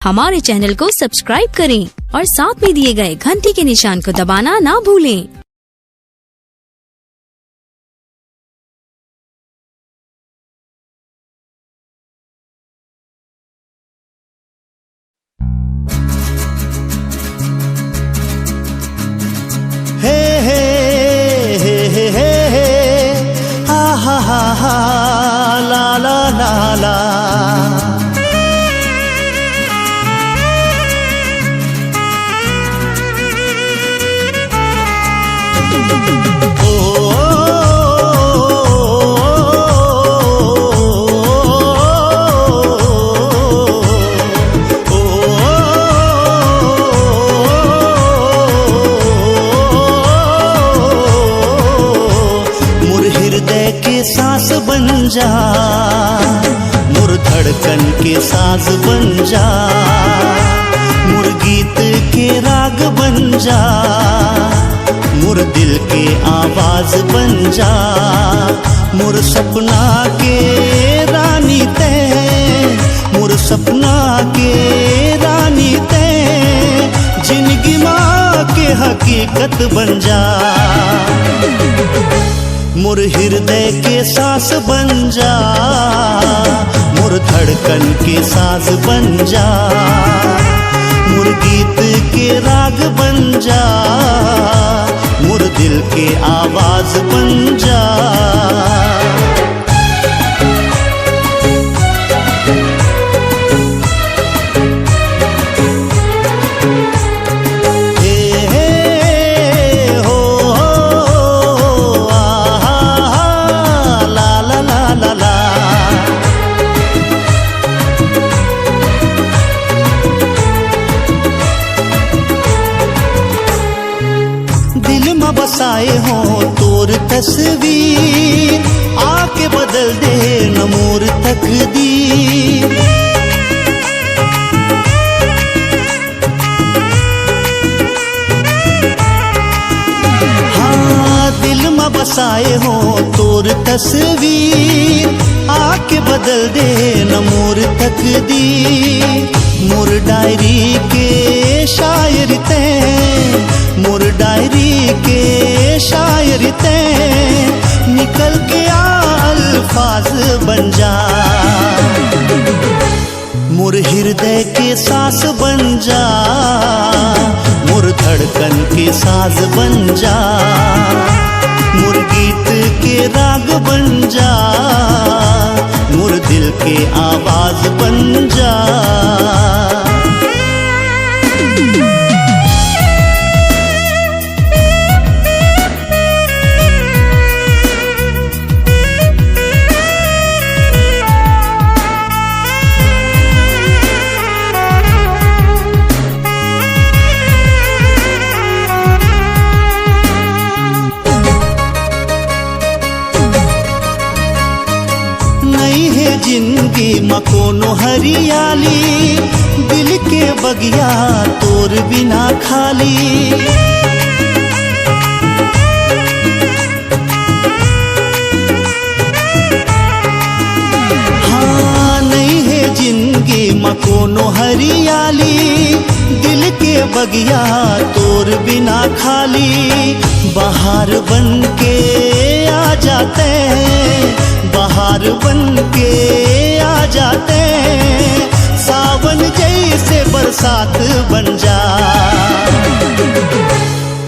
हमारे चैनल को सब्सक्राइब करें और साथ में दिए गए घंटी के निशान को दबाना ना भूलें। हे हे हे हे हे हे हा हा हा हा ला ला ला ला। सांस बन जा, मुर धड़कन के साज बन जा, मुर गीत के राग बन जा, मुर दिल के आवाज बन जा, मुर सपना के रानी ते, मुर सपना के रानी ते, जिंदगी माँ के हकीकत बन जा। मुर हृदय के सांस बन जा, मुर धड़कन के साज बन जा, मुर गीत के राग बन जा, मुर दिल के आवाज बन जा। बसाए हो तोर तस्वीर, आके बदल दे न मोर तकदीर। हाँ दिल में बसाए हो तोर तस्वीर, आके बदल दे न मोर तकदीर। मोर डायरी के शायर ते, मोर डायरी के शायर ते, निकल के अल्फाज बन जा। मोर हृदय के सांस बन जा, मोर धड़कन के साज बन जा, मोर गीत के राग बन जा, मोर दिल के आवाज बन जा। जिंदगी में कोनो हरियाली, दिल के बगिया तोर बिना खाली। हाँ नहीं है जिंदगी में कोनो हरियाली, दिल के बगिया तोर बिना खाली। बाहर बन के आ जाते, बाहर बन के आ जाते, सावन जैसे बरसात बन जा।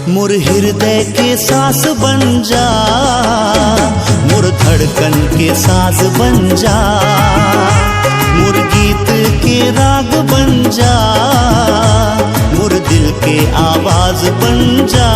मुर हृदय के सांस बन जा, मुर धड़कन के साज बन जा, मुर गीत के राग बन जा, मुर दिल के आवाज बन जा।